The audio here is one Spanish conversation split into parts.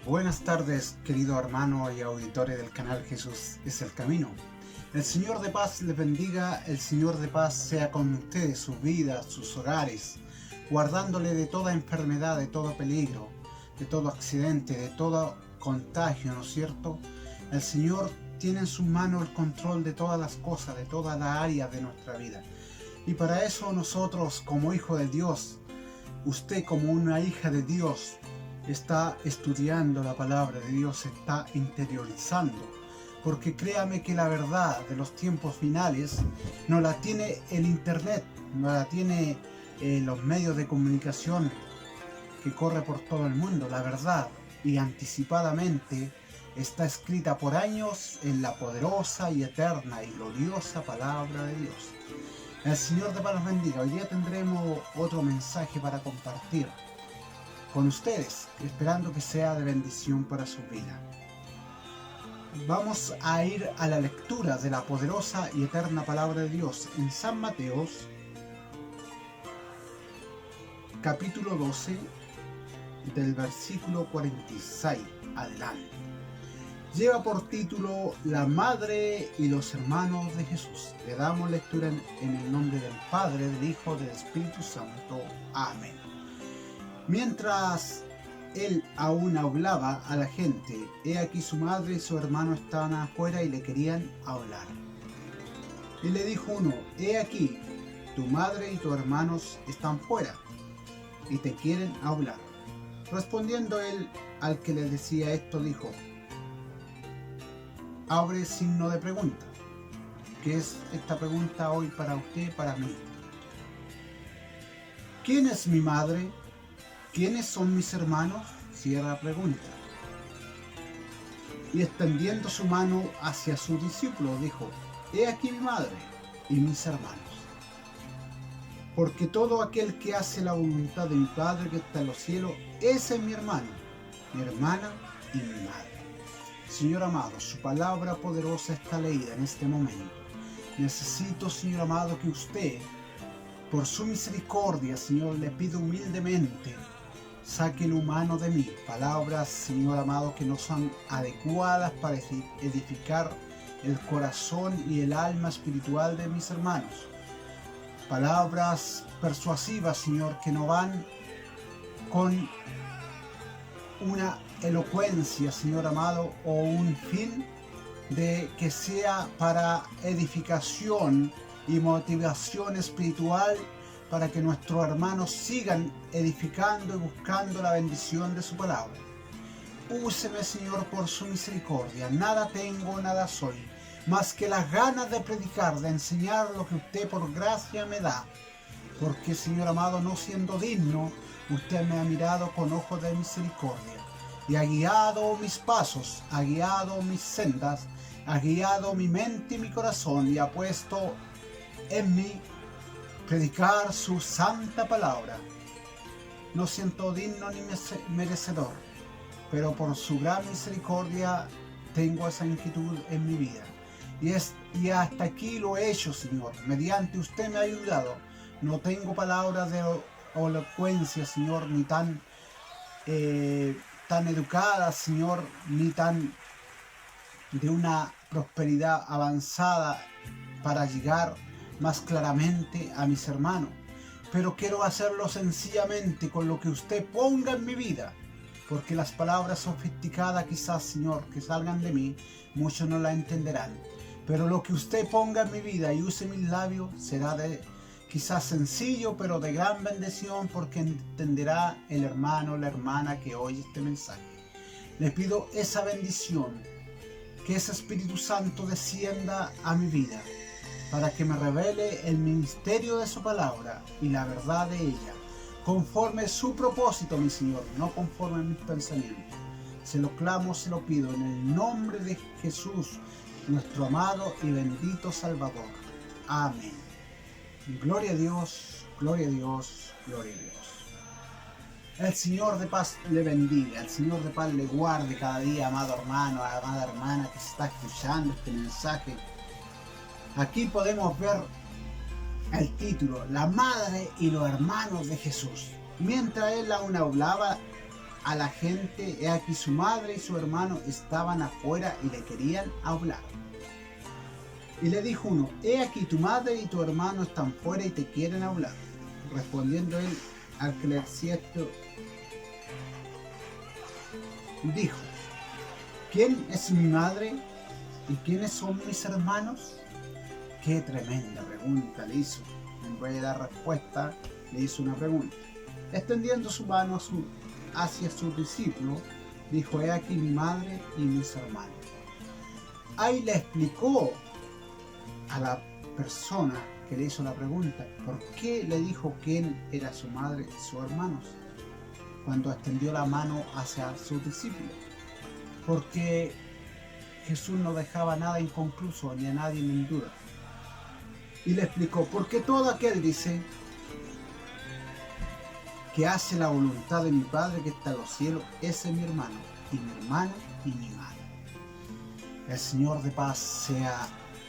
Buenas tardes, querido hermano y auditores del canal Jesús es el Camino. El Señor de paz les bendiga, el Señor de paz sea con ustedes, sus vidas, sus hogares, guardándole de toda enfermedad, de todo peligro, de todo accidente, de todo contagio, ¿no es cierto? El Señor tiene en sus manos el control de todas las cosas, de todas las áreas de nuestra vida. Y para eso nosotros, como hijo de Dios, usted como una hija de Dios, está estudiando la palabra de Dios, está interiorizando, porque créame que la verdad de los tiempos finales no la tiene el internet, no la tiene los medios de comunicación que corre por todo el mundo. La verdad, y anticipadamente, está escrita por años en la poderosa y eterna y gloriosa palabra de Dios. El Señor de paz los bendiga. Hoy día tendremos otro mensaje para compartir con ustedes, esperando que sea de bendición para su vida. Vamos a ir a la lectura de la poderosa y eterna palabra de Dios en San Mateos, capítulo 12, del versículo 46 adelante. Lleva por título La Madre y los Hermanos de Jesús. Le damos lectura en el nombre del Padre, del Hijo, del Espíritu Santo. Amén. Mientras él aún hablaba a la gente, he aquí su madre y su hermano estaban afuera y le querían hablar. Y le dijo uno: he aquí, tu madre y tus hermanos están fuera y te quieren hablar. Respondiendo él al que le decía esto, dijo: abre signo de pregunta. ¿Qué es esta pregunta hoy para usted, para mí? ¿Quién es mi madre? ¿Quiénes son mis hermanos? Cierra pregunta. Y extendiendo su mano hacia sus discípulos, dijo: he aquí mi madre y mis hermanos. Porque todo aquel que hace la voluntad de mi Padre que está en los cielos, ese es mi hermano, mi hermana y mi madre. Señor amado, su palabra poderosa está leída en este momento. Necesito, Señor amado, que usted, por su misericordia, Señor, le pido humildemente, saque lo humano de mí, palabras, Señor amado, que no son adecuadas para edificar el corazón y el alma espiritual de mis hermanos. Palabras persuasivas, Señor, que no van con una elocuencia, Señor amado, o un fin de que sea para edificación y motivación espiritual, para que nuestros hermanos sigan edificando y buscando la bendición de su palabra. Úseme, Señor, por su misericordia. Nada tengo, nada soy, más que las ganas de predicar, de enseñar lo que usted por gracia me da. Porque, Señor amado, no siendo digno, usted me ha mirado con ojos de misericordia y ha guiado mis pasos, ha guiado mis sendas, ha guiado mi mente y mi corazón, y ha puesto en mí predicar su santa palabra. No siento digno ni merecedor, pero por su gran misericordia tengo esa inquietud en mi vida. Y hasta aquí lo he hecho, Señor. Mediante usted me ha ayudado. No tengo palabras de elocuencia, Señor, ni tan educadas, Señor, ni tan de una prosperidad avanzada para llegar más claramente a mis hermanos, pero quiero hacerlo sencillamente con lo que usted ponga en mi vida, porque las palabras sofisticadas quizás, Señor, que salgan de mí, muchos no la entenderán, pero lo que usted ponga en mi vida y use mis labios será de quizás sencillo, pero de gran bendición, porque entenderá el hermano o la hermana que oye este mensaje. Le pido esa bendición, que ese Espíritu Santo descienda a mi vida, para que me revele el ministerio de su palabra y la verdad de ella, conforme su propósito, mi Señor, no conforme a mis pensamientos. Se lo clamo, se lo pido en el nombre de Jesús, nuestro amado y bendito Salvador. Amén. Gloria a Dios, gloria a Dios, gloria a Dios. El Señor de paz le bendiga, el Señor de paz le guarde cada día, amado hermano, amada hermana que se está escuchando este mensaje. Aquí podemos ver el título: La Madre y los Hermanos de Jesús. Mientras él aún hablaba, a la gente, he aquí su madre y su hermano estaban afuera y le querían hablar. Y le dijo uno, he aquí tu madre y tu hermano están fuera y te quieren hablar. Respondiendo él al que le decía esto, dijo, ¿quién es mi madre y quiénes son mis hermanos? Qué tremenda pregunta le hizo. En vez de dar respuesta, le hizo una pregunta. Extendiendo su mano hacia su discípulo, dijo, he aquí mi madre y mis hermanos. Ahí le explicó a la persona que le hizo la pregunta, ¿por qué le dijo quién era su madre y sus hermanos? Cuando extendió la mano hacia sus discípulos. Porque Jesús no dejaba nada inconcluso ni a nadie en duda. Y le explicó, porque todo aquel dice que hace la voluntad de mi Padre que está en los cielos, ese es mi hermano, y mi hermana y mi madre. El Señor de paz sea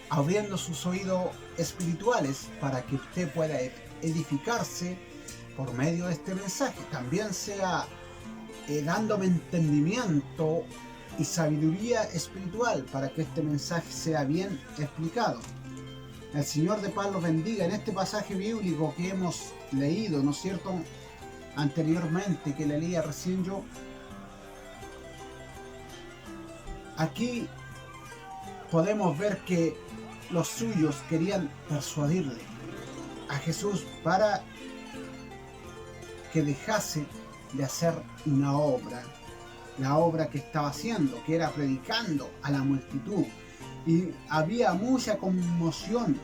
abriendo sus oídos espirituales para que usted pueda edificarse por medio de este mensaje. También sea dándome entendimiento y sabiduría espiritual para que este mensaje sea bien explicado. El Señor de paz los bendiga. En este pasaje bíblico que hemos leído, ¿no es cierto?, anteriormente, que le leía recién yo, aquí podemos ver que los suyos querían persuadirle a Jesús para que dejase de hacer una obra, la obra que estaba haciendo, que era predicando a la multitud. Y había mucha conmoción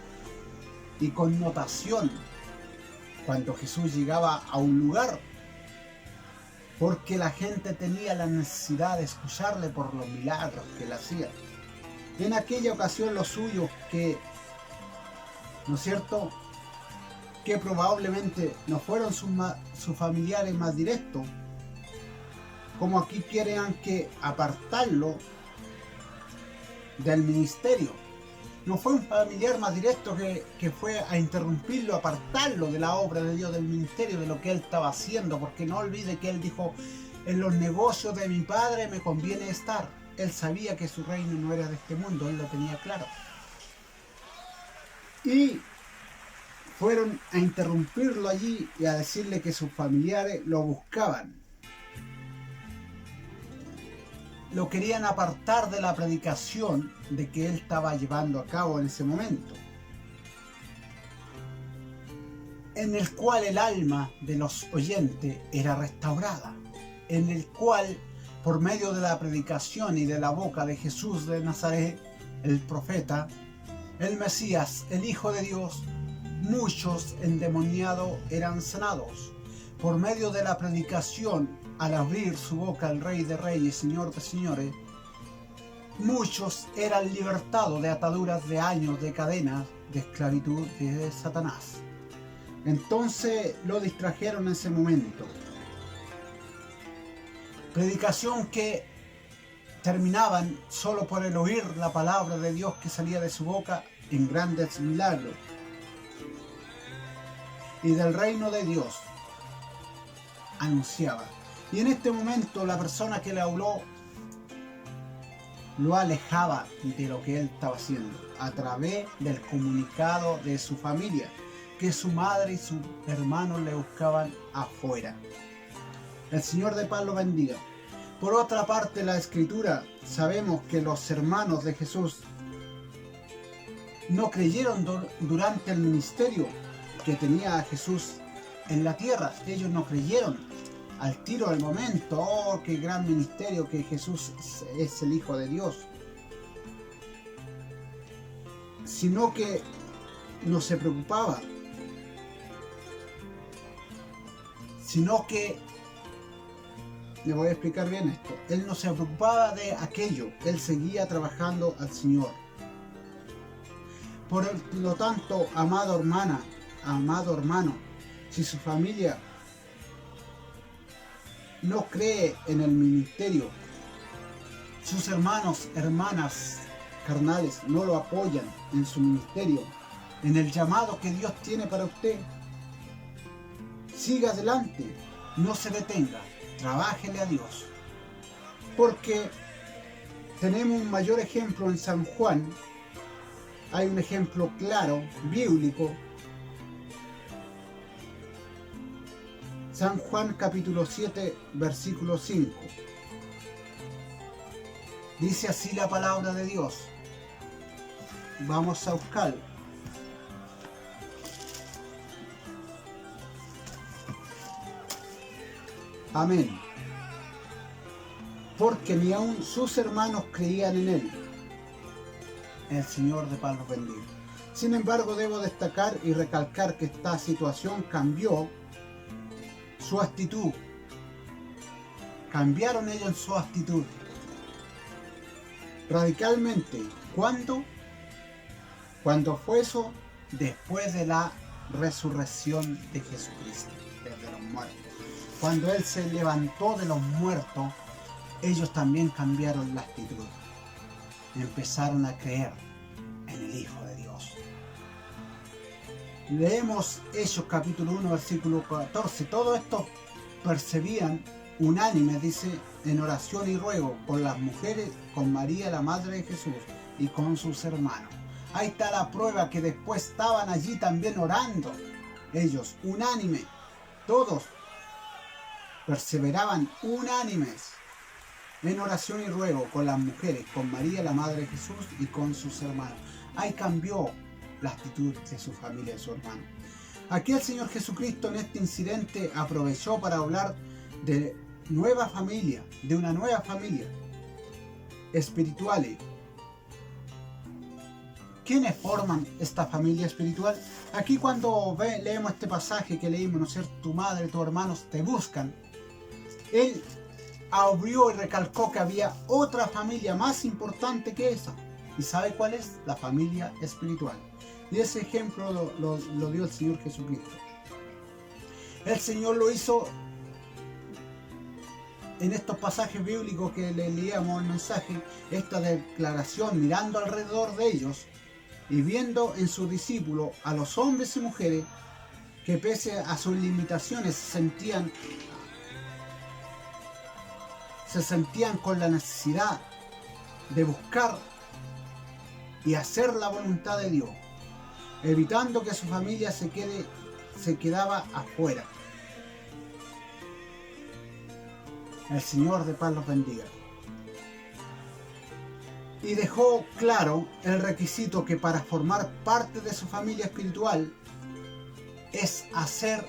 y connotación cuando Jesús llegaba a un lugar, porque la gente tenía la necesidad de escucharle por los milagros que él hacía. En aquella ocasión los suyos que, ¿no es cierto?, que probablemente no fueron sus familiares más directos, como aquí quieren que apartarlo del ministerio. No fue un familiar más directo que fue a interrumpirlo, apartarlo de la obra de Dios, del ministerio, de lo que él estaba haciendo, porque no olvide que él dijo, en los negocios de mi Padre me conviene estar. Él sabía que su reino no era de este mundo, él lo tenía claro. Y fueron a interrumpirlo allí y a decirle que sus familiares lo buscaban. Lo querían apartar de la predicación de que él estaba llevando a cabo en ese momento, en el cual el alma de los oyentes era restaurada, en el cual, por medio de la predicación y de la boca de Jesús de Nazaret, el profeta, el Mesías, el Hijo de Dios, muchos endemoniados eran sanados. Por medio de la predicación, al abrir su boca el Rey de Reyes, Señor de Señores, muchos eran libertados de ataduras de años, de cadenas, de esclavitud de Satanás. Entonces lo distrajeron en ese momento. Predicación que terminaban solo por el oír la palabra de Dios que salía de su boca en grandes milagros. Y del reino de Dios anunciaba. Y en este momento la persona que le habló lo alejaba de lo que él estaba haciendo a través del comunicado de su familia, que su madre y sus hermanos le buscaban afuera. El Señor de paz lo bendiga. Por otra parte, la Escritura, sabemos que los hermanos de Jesús no creyeron durante el ministerio que tenía Jesús en la tierra. Ellos no creyeron al tiro del momento, oh, qué gran ministerio, que Jesús es el Hijo de Dios, sino que no se preocupaba, sino que, le voy a explicar bien esto, él no se preocupaba de aquello, él seguía trabajando al Señor. Por lo tanto, amado hermana, amado hermano, si su familia no cree en el ministerio, sus hermanos, hermanas carnales no lo apoyan en su ministerio, en el llamado que Dios tiene para usted, siga adelante, no se detenga, trabájele a Dios. Porque tenemos un mayor ejemplo en San Juan. Hay un ejemplo claro, bíblico. San Juan capítulo 7, versículo 5. Dice así la palabra de Dios. Vamos a buscarlo. Amén. Porque ni aun sus hermanos creían en él. El Señor de paz los bendiga. Sin embargo, debo destacar y recalcar que esta situación cambió su actitud. Cambiaron ellos en su actitud radicalmente. ¿Cuándo? Cuando fue eso, después de la resurrección de Jesucristo desde los muertos. Cuando Él se levantó de los muertos, ellos también cambiaron la actitud. Empezaron a creer en el Hijo de Dios. Leemos Hechos capítulo 1, versículo 14. Todo esto percibían unánimes, dice, en oración y ruego con las mujeres, con María, la madre de Jesús, y con sus hermanos. Ahí está la prueba que después estaban allí también orando. Ellos, unánimes, todos perseveraban unánimes en oración y ruego con las mujeres, con María, la madre de Jesús, y con sus hermanos. Ahí cambió la actitud de su familia, de su hermano. Aquí el Señor Jesucristo en este incidente aprovechó para hablar de nueva familia, de una nueva familia espiritual. ¿Quiénes forman esta familia espiritual? Aquí cuando leemos este pasaje que leímos, ¿no es cierto? Tu madre, tus hermanos te buscan. Él abrió y recalcó que había otra familia más importante que esa. ¿Y sabe cuál es? La familia espiritual. Y ese ejemplo lo dio el Señor Jesucristo. El Señor lo hizo en estos pasajes bíblicos que le leíamos el mensaje, esta declaración, mirando alrededor de ellos y viendo en sus discípulos a los hombres y mujeres que pese a sus limitaciones se sentían con la necesidad de buscar y hacer la voluntad de Dios, evitando que su familia se quedaba afuera. El Señor de paz los bendiga. Y dejó claro el requisito que para formar parte de su familia espiritual es hacer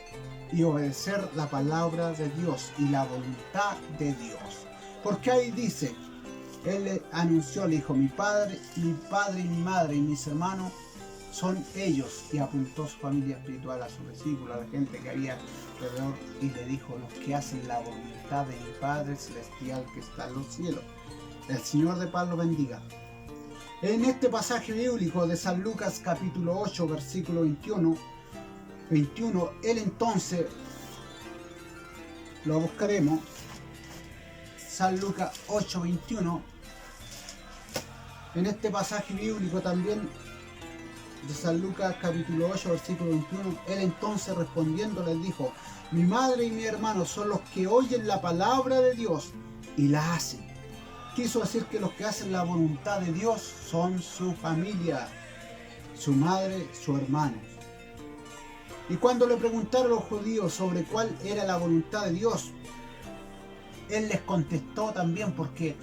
y obedecer la palabra de Dios y la voluntad de Dios. Porque ahí dice, Él le anunció, le dijo, mi padre y mi madre y mis hermanos son ellos, y apuntó su familia espiritual a su discípulo, a la gente que había alrededor, y le dijo, los que hacen la voluntad de mi Padre Celestial que está en los cielos. El Señor de paz lo bendiga. En este pasaje bíblico de San Lucas capítulo 8, versículo 21, Él entonces, lo buscaremos, San Lucas 8, 21, en este pasaje bíblico también de San Lucas capítulo 8, versículo 21, Él entonces respondiendo les dijo, mi madre y mi hermano son los que oyen la palabra de Dios y la hacen. Quiso decir que los que hacen la voluntad de Dios son su familia, su madre, sus hermanos. Y cuando le preguntaron a los judíos sobre cuál era la voluntad de Dios, Él les contestó también porque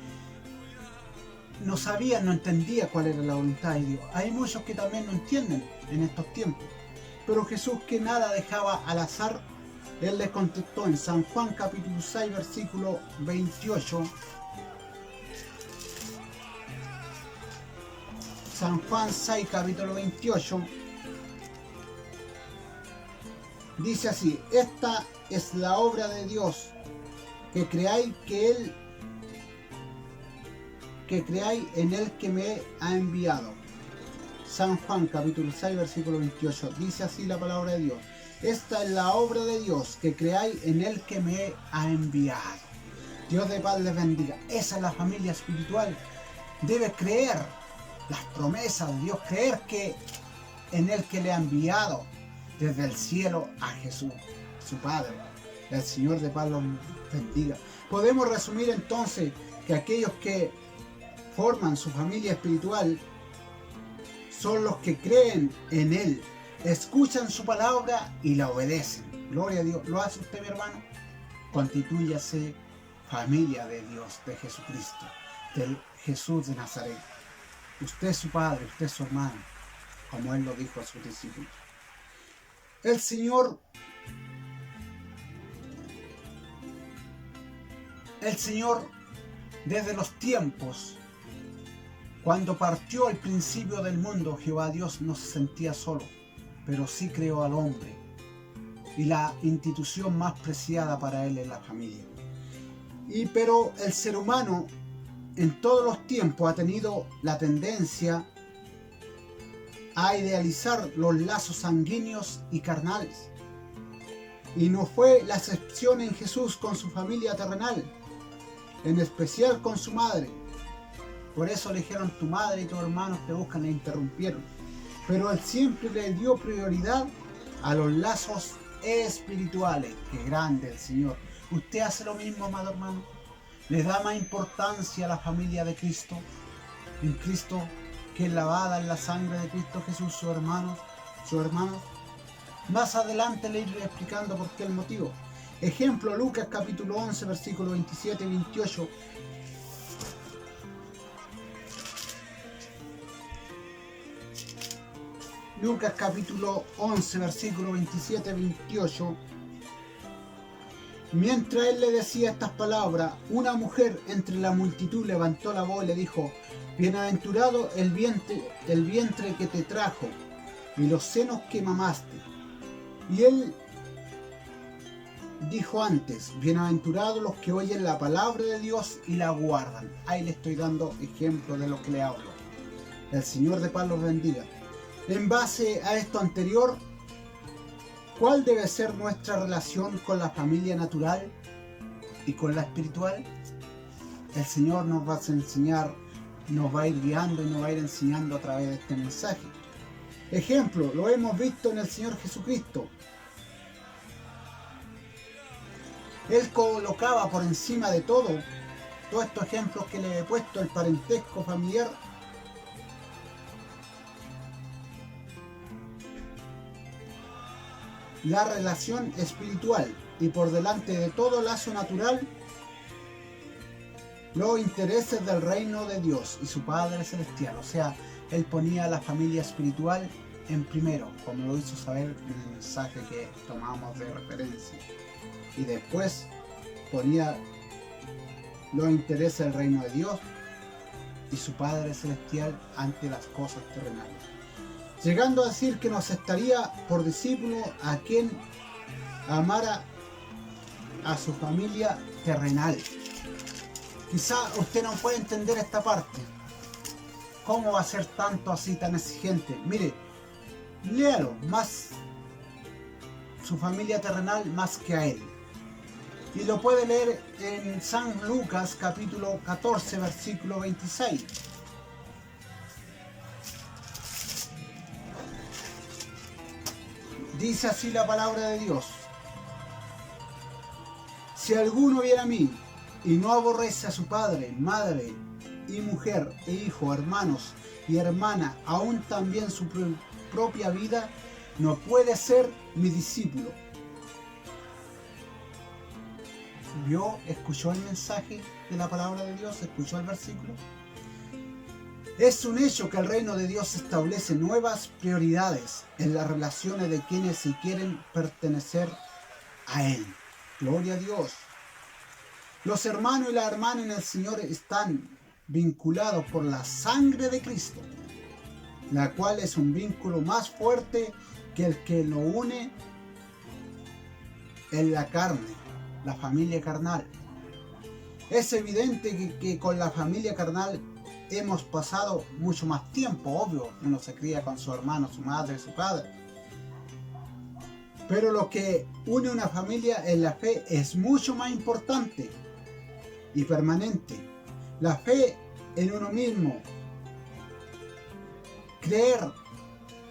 no sabía, no entendía cuál era la voluntad de Dios. Hay muchos que también no entienden en estos tiempos. Pero Jesús, que nada dejaba al azar, Él les contestó en San Juan capítulo 6, versículo 28. San Juan 6, capítulo 28. Dice así, esta es la obra de Dios, que creáis en Él que me ha enviado. San Juan capítulo 6, versículo 28. Dice así la palabra de Dios. Esta es la obra de Dios, que creáis en Él que me ha enviado. Dios de paz les bendiga. Esa es la familia espiritual. Debe creer las promesas de Dios, creer que en Él que le ha enviado desde el cielo a Jesús, su Padre. El Señor de paz los bendiga. Podemos resumir entonces que aquellos que forman su familia espiritual son los que creen en Él, escuchan su palabra y la obedecen. Gloria a Dios. ¿Lo hace usted, mi hermano? Constitúyase familia de Dios, de Jesucristo, del Jesús de Nazaret. Usted es su padre, usted es su hermano, como Él lo dijo a sus discípulos. El Señor desde los tiempos, cuando partió el principio del mundo, Jehová Dios no se sentía solo, pero sí creó al hombre. Y la institución más preciada para Él es la familia. Pero el ser humano en todos los tiempos ha tenido la tendencia a idealizar los lazos sanguíneos y carnales. Y no fue la excepción en Jesús con su familia terrenal, en especial con su madre. Por eso le dijeron: tu madre y tus hermanos te buscan, le interrumpieron. Pero Él siempre le dio prioridad a los lazos espirituales. ¡Qué grande el Señor! ¿Usted hace lo mismo, amado hermano? ¿Le da más importancia a la familia de Cristo? En Cristo, que es lavada en la sangre de Cristo Jesús, sus hermanos. Más adelante le iré explicando por qué el motivo. Ejemplo, Lucas capítulo 11, versículo 27 y 28. Lucas capítulo 11, versículo 27 y 28. Mientras él le decía estas palabras, una mujer entre la multitud levantó la voz y le dijo: bienaventurado el vientre que te trajo y los senos que mamaste. Y él dijo antes: bienaventurados los que oyen la palabra de Dios y la guardan. Ahí le estoy dando ejemplo de lo que le hablo. El Señor de paz los bendiga. En base a esto anterior, ¿cuál debe ser nuestra relación con la familia natural y con la espiritual? El Señor nos va a enseñar, nos va a ir guiando y nos va a ir enseñando a través de este mensaje. Ejemplo, lo hemos visto en el Señor Jesucristo. Él colocaba por encima de todo, todos estos ejemplos que le he puesto, el parentesco familiar, la relación espiritual, y por delante de todo lazo natural, los intereses del reino de Dios y su Padre Celestial. O sea, Él ponía a la familia espiritual en primero, como lo hizo saber en el mensaje que tomamos de referencia. Y después ponía los intereses del reino de Dios y su Padre Celestial ante las cosas terrenales. Llegando a decir que nos estaría por discípulo a quien amara a su familia terrenal. Quizá usted no puede entender esta parte. ¿Cómo va a ser tanto así, tan exigente? Mire, léalo, más su familia terrenal más que a él. Y lo puede leer en San Lucas capítulo 14, versículo 26. Dice así la palabra de Dios: si alguno viene a mí y no aborrece a su padre, madre y mujer e hijo, hermanos y hermana, aún también su propia vida, no puede ser mi discípulo. ¿Vio? ¿Escuchó el mensaje de la palabra de Dios? ¿Escuchó el versículo? Es un hecho que el reino de Dios establece nuevas prioridades en las relaciones de quienes se quieren pertenecer a Él. Gloria a Dios. Los hermanos y las hermanas en el Señor están vinculados por la sangre de Cristo, la cual es un vínculo más fuerte que el que lo une en la carne, la familia carnal. Es evidente que con la familia carnal hemos pasado mucho más tiempo, obvio, uno se cría con su hermano, su madre, su padre. Pero lo que une una familia en la fe es mucho más importante y permanente. La fe en uno mismo, creer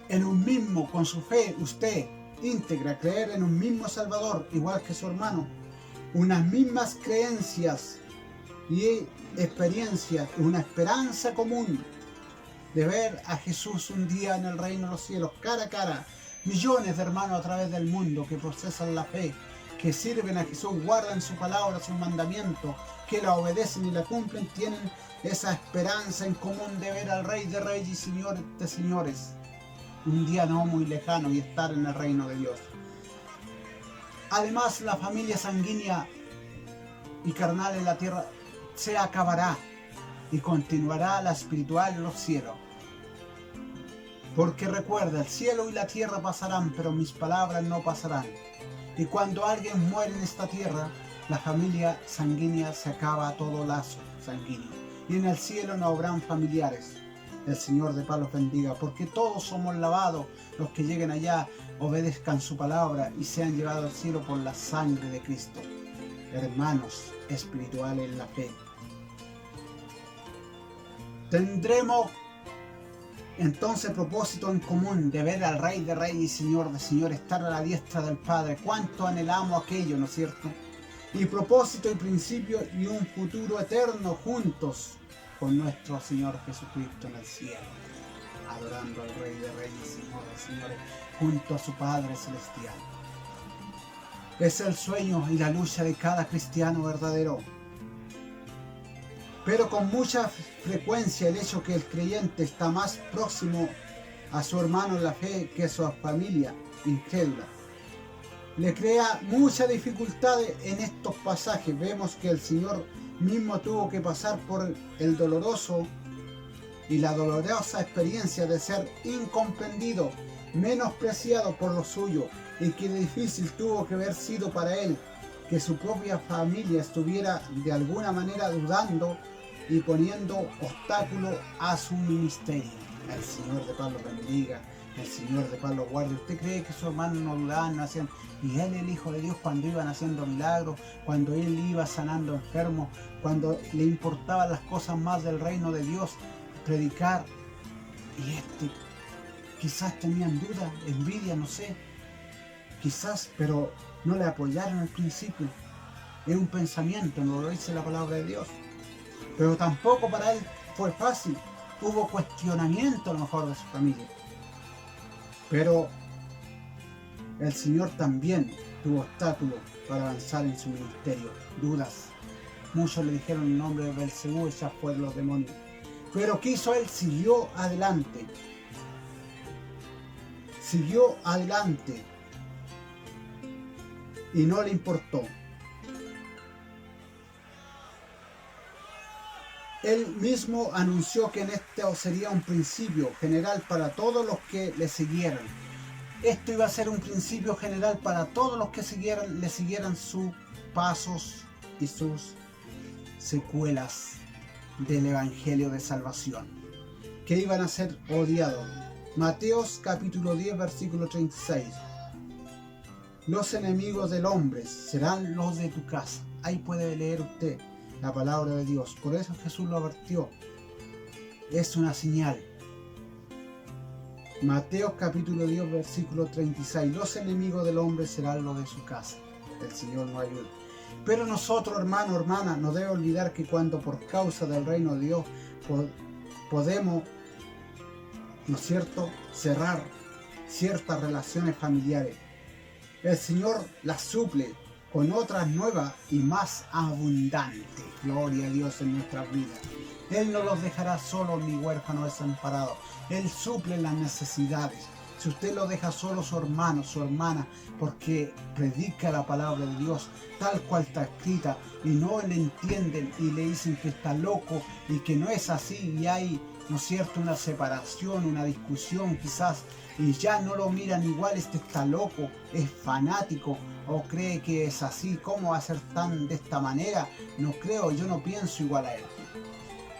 en un mismo con su fe, usted íntegra, creer en un mismo Salvador, igual que su hermano, unas mismas creencias y experiencias, una esperanza común de ver a Jesús un día en el reino de los cielos, cara a cara. Millones de hermanos a través del mundo que procesan la fe, que sirven a Jesús, guardan su palabra, sus mandamientos, que la obedecen y la cumplen, tienen esa esperanza en común de ver al Rey de Reyes y Señor de Señores, un día no muy lejano, y estar en el reino de Dios. Además, la familia sanguínea y carnal en la tierra se acabará y continuará la espiritual en los cielos. Porque recuerda, el cielo y la tierra pasarán, pero mis palabras no pasarán. Y cuando alguien muere en esta tierra, la familia sanguínea se acaba todo lazo sanguíneo. Y en el cielo no habrán familiares. El Señor de paz los bendiga, porque todos somos lavados. Los que lleguen allá obedezcan su palabra y sean llevados al cielo por la sangre de Cristo. Hermanos espirituales en la fe. Tendremos entonces propósito en común de ver al Rey de Reyes y Señor de Señores, estar a la diestra del Padre. Cuánto anhelamos aquello, ¿no es cierto? Y propósito y principio y un futuro eterno juntos con nuestro Señor Jesucristo en el cielo, adorando al Rey de Reyes y Señor de Señores junto a su Padre Celestial. Es el sueño y la lucha de cada cristiano verdadero. Pero con mucha frecuencia el hecho que el creyente está más próximo a su hermano en la fe que a su familia incrédula le crea mucha dificultad en estos pasajes. Vemos que el Señor mismo tuvo que pasar por el doloroso y la dolorosa experiencia de ser incomprendido, menospreciado por los suyos, y que difícil tuvo que haber sido para él que su propia familia estuviera de alguna manera dudando y poniendo obstáculo a su ministerio. El Señor de paz lo bendiga, el Señor de paz lo guarde. ¿Usted cree que sus hermanos no dudaban, no hacían? Y él, el Hijo de Dios, cuando iban haciendo milagros, cuando él iba sanando enfermos, cuando le importaban las cosas más del reino de Dios, predicar, y quizás tenían dudas, envidia, no sé, quizás, pero no le apoyaron al principio. Es un pensamiento, no lo dice la palabra de Dios. Pero tampoco para él fue fácil. Hubo cuestionamiento a lo mejor de su familia. Pero el Señor también tuvo obstáculos para avanzar en su ministerio. Dudas. Muchos le dijeron el nombre de Belcebú, ya fueron los demonios. Pero ¿qué hizo él? Siguió adelante. Siguió adelante. Y no le importó. Él mismo anunció que en esto sería un principio general para todos los que le siguieran. Esto iba a ser un principio general para todos los que le siguieran sus pasos y sus secuelas del Evangelio de Salvación, que iban a ser odiados. Mateos capítulo 10 versículo 36. Los enemigos del hombre serán los de tu casa. Ahí puede leer usted la palabra de Dios. Por eso Jesús lo advirtió. Es una señal. Mateo capítulo 10 versículo 36. Los enemigos del hombre serán los de su casa. El Señor nos ayude. Pero nosotros, hermano, hermana, no debe olvidar que cuando por causa del reino de Dios podemos, ¿no es cierto?, cerrar ciertas relaciones familiares, el Señor las suple con otras nuevas y más abundantes. Gloria a Dios en nuestras vidas. Él no los dejará solos ni huérfanos desamparados. Él suple las necesidades. Si usted lo deja solo, su hermano, su hermana, porque predica la palabra de Dios tal cual está escrita, y no le entienden y le dicen que está loco y que no es así, y hay, ¿no es cierto?, una separación, una discusión quizás, y ya no lo miran igual, este está loco, es fanático, o cree que es así, ¿cómo va a ser tan de esta manera? No creo, yo no pienso igual a él.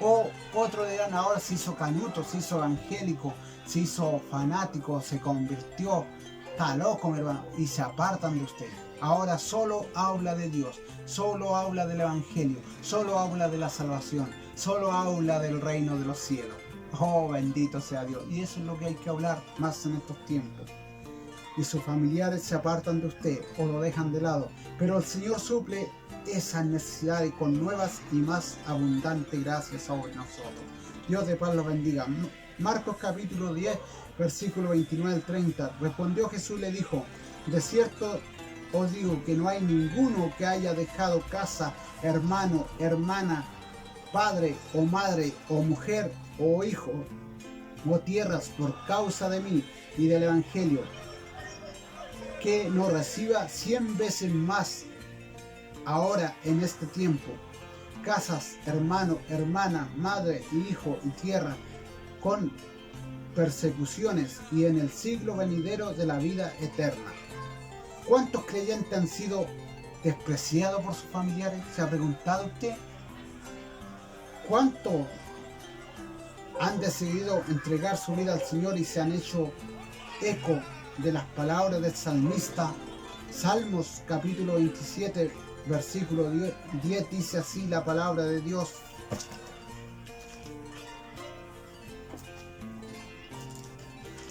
O otros dirán, ahora se hizo canuto, se hizo evangélico, se hizo fanático, se convirtió, está loco, mi hermano, y se apartan de usted. Ahora solo habla de Dios, solo habla del evangelio, solo habla de la salvación, solo habla del reino de los cielos. Oh, bendito sea Dios. Y eso es lo que hay que hablar más en estos tiempos. y sus familiares se apartan de usted o lo dejan de lado, pero el Señor suple esas necesidades con nuevas y más abundantes gracias sobre nosotros. Dios de paz los bendiga. Marcos capítulo 10, versículo 29 al 30. Respondió Jesús y le dijo: de cierto os digo que no hay ninguno que haya dejado casa, hermano, hermana, padre o madre o mujer o hijo o tierras por causa de mí y del Evangelio, que no reciba 100 veces más ahora en este tiempo, casas, hermano, hermana, madre, hijo y tierra, con persecuciones y en el siglo venidero de la vida eterna. ¿Cuántos creyentes han sido despreciados por sus familiares? ¿Se ha preguntado usted? ¿Cuántos han decidido entregar su vida al Señor y se han hecho eco de las palabras del salmista? Salmos capítulo 27, versículo 10 dice así la palabra de Dios: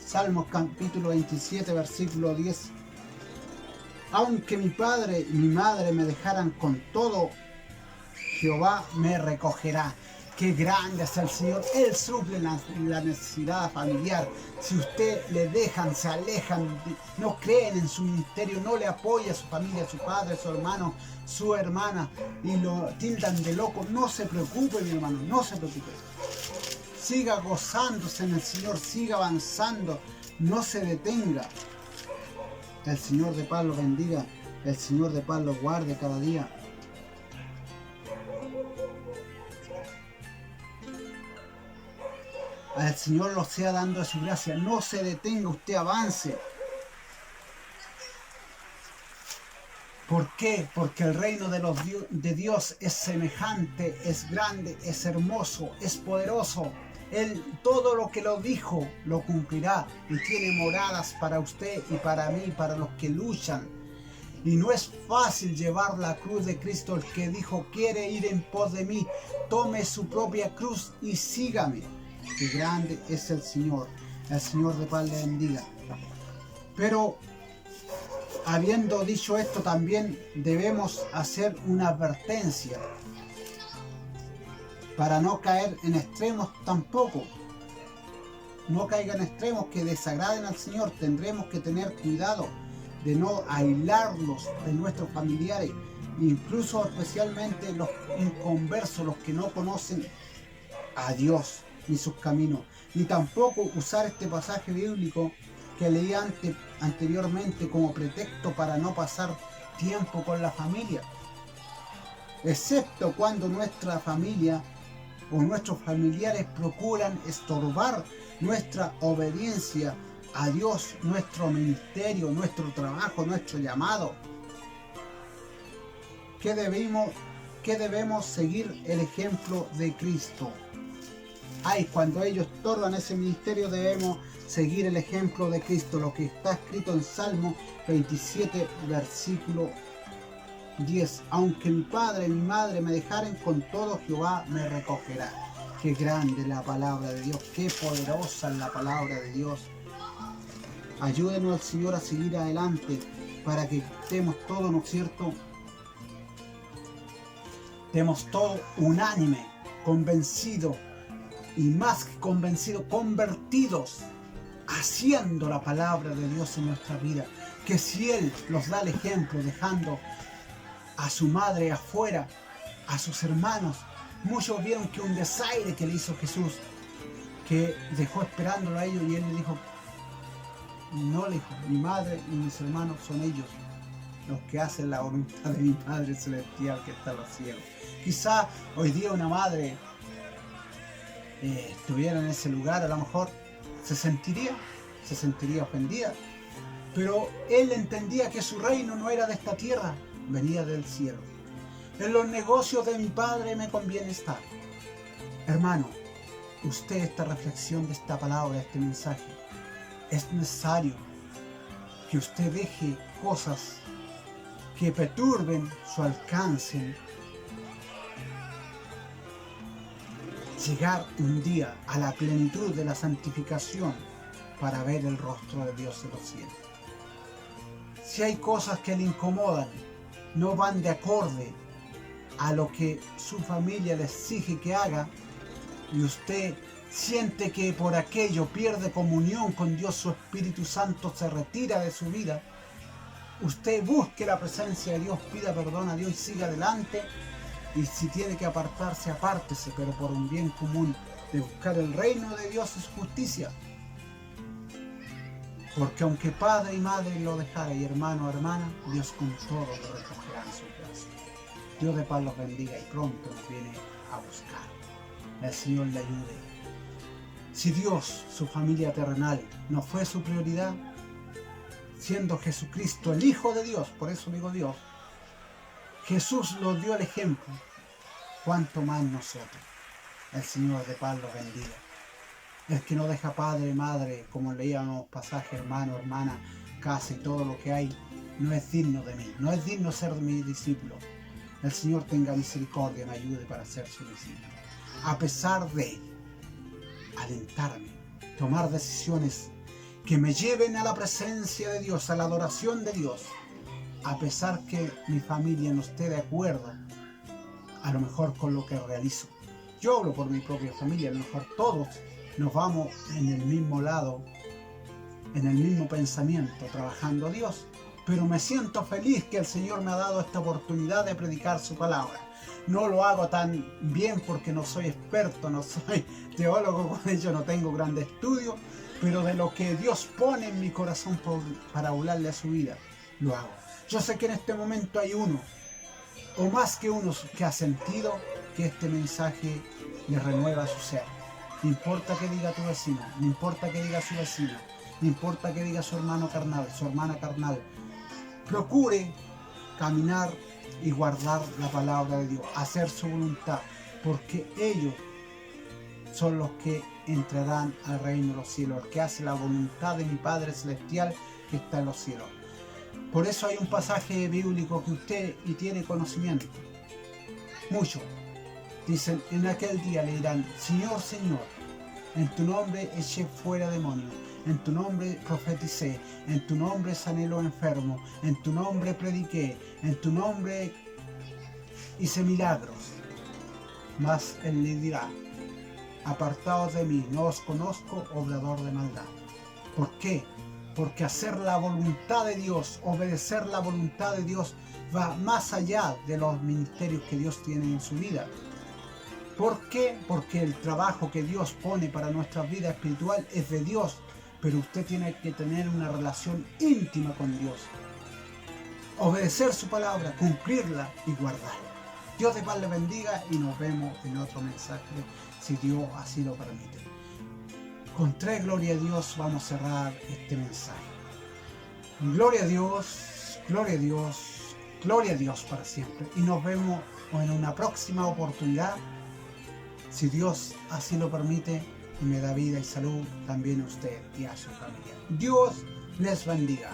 Salmos capítulo 27, versículo 10. Aunque mi padre y mi madre me dejaran, con todo Jehová me recogerá. Qué grande es el Señor. Él suple la necesidad familiar. Si usted le dejan, se alejan, no creen en su ministerio, no le apoya a su familia, su padre, su hermano, su hermana, y lo tildan de loco, no se preocupe, mi hermano, no se preocupe. Siga gozándose en el Señor, siga avanzando, no se detenga. El Señor de paz los bendiga, el Señor de paz los guarde cada día. Al Señor los sea dando de su gracia. No se detenga, usted avance. ¿Por qué? Porque el reino de Dios es semejante, es grande, es hermoso, es poderoso. Él todo lo que lo dijo lo cumplirá y tiene moradas para usted y para mí, para los que luchan. Y no es fácil llevar la cruz de Cristo. El que dijo: quiere ir en pos de mí, tome su propia cruz y sígame. Qué grande es el Señor de paz le bendiga. Pero habiendo dicho esto, también debemos hacer una advertencia para no caer en extremos tampoco. No caigan en extremos que desagraden al Señor. Tendremos que tener cuidado de no aislarlos de nuestros familiares, incluso especialmente los inconversos, los que no conocen a Dios ni sus caminos, ni tampoco usar este pasaje bíblico que leí anteriormente como pretexto para no pasar tiempo con la familia, excepto cuando nuestra familia o nuestros familiares procuran estorbar nuestra obediencia a Dios, nuestro ministerio, nuestro trabajo, nuestro llamado. ¿Qué debemos seguir? El ejemplo de Cristo. Cuando ellos estorban ese ministerio, debemos seguir el ejemplo de Cristo, lo que está escrito en Salmo 27, versículo 10. Aunque mi padre y mi madre me dejaren, con todo Jehová me recogerá. Qué grande es la palabra de Dios, qué poderosa es la palabra de Dios. Ayúdenos al Señor a seguir adelante para que estemos todos, ¿no es cierto? Estemos todos unánime, convencidos, y más que convencidos, convertidos, haciendo la palabra de Dios en nuestra vida. Que si Él nos da el ejemplo, dejando a su madre afuera, a sus hermanos, muchos vieron que un desaire que le hizo Jesús, que dejó esperándolo a ellos, y Él le dijo: no, le dijo, mi madre y mis hermanos son ellos los que hacen la voluntad de mi Padre Celestial que está en los cielos. Quizá hoy día una madre estuviera en ese lugar, a lo mejor se sentiría ofendida, pero él entendía que su reino no era de esta tierra, venía del cielo. En los negocios de mi Padre me conviene estar. Hermano, usted, esta reflexión de esta palabra, este mensaje, es necesario que usted deje cosas que perturben su alcance. Llegar un día a la plenitud de la santificación para ver el rostro de Dios en los cielos. Si hay cosas que le incomodan, no van de acorde a lo que su familia le exige que haga, y usted siente que por aquello pierde comunión con Dios, su Espíritu Santo se retira de su vida, usted busque la presencia de Dios, pida perdón a Dios y siga adelante. Y si tiene que apartarse, apártese, pero por un bien común de buscar el reino de Dios y su justicia. Porque aunque padre y madre lo dejara, y hermano o hermana, Dios con todo lo recogerá en su brazo. Dios de paz los bendiga y pronto nos viene a buscar. El Señor le ayude. Si Dios, su familia terrenal, no fue su prioridad, siendo Jesucristo el Hijo de Dios, por eso digo Dios, Jesús nos dio el ejemplo, cuánto más nosotros. El Señor de paz los bendiga. El que no deja padre, madre, como leíamos pasajes, hermano, hermana, casa y todo lo que hay, no es digno de mí, no es digno ser mi discípulo. El Señor tenga misericordia y me ayude para ser su discípulo. A pesar de alentarme, tomar decisiones que me lleven a la presencia de Dios, a la adoración de Dios, a pesar que mi familia no esté de acuerdo, a lo mejor con lo que realizo. Yo hablo por mi propia familia, a lo mejor todos nos vamos en el mismo lado, en el mismo pensamiento, trabajando a Dios. Pero me siento feliz que el Señor me ha dado esta oportunidad de predicar su palabra. No lo hago tan bien porque no soy experto, no soy teólogo, con ello no tengo grandes estudios, pero de lo que Dios pone en mi corazón para hablarle a su vida, lo hago. Yo sé que en este momento hay uno, o más que uno, que ha sentido que este mensaje le renueva su ser. No importa que diga tu vecino, no importa que diga su vecino, no importa que diga su hermano carnal, su hermana carnal. Procure caminar y guardar la palabra de Dios, hacer su voluntad, porque ellos son los que entrarán al reino de los cielos, el que hace la voluntad de mi Padre Celestial que está en los cielos. Por eso hay un pasaje bíblico que usted y tiene conocimiento, mucho. Dicen, en aquel día le dirán, Señor, Señor, en tu nombre eché fuera demonios, en tu nombre profeticé, en tu nombre sané los enfermos, en tu nombre prediqué, en tu nombre hice milagros. Mas él le dirá, apartaos de mí, no os conozco, obrador de maldad. ¿Por qué? Porque hacer la voluntad de Dios, obedecer la voluntad de Dios, va más allá de los ministerios que Dios tiene en su vida. ¿Por qué? Porque el trabajo que Dios pone para nuestra vida espiritual es de Dios, pero usted tiene que tener una relación íntima con Dios. Obedecer su palabra, cumplirla y guardarla. Dios de paz le bendiga y nos vemos en otro mensaje, si Dios así lo permite. Con tres gloria a Dios vamos a cerrar este mensaje. Gloria a Dios, gloria a Dios, gloria a Dios para siempre. Y nos vemos en una próxima oportunidad, si Dios así lo permite y me da vida y salud también a usted y a su familia. Dios les bendiga.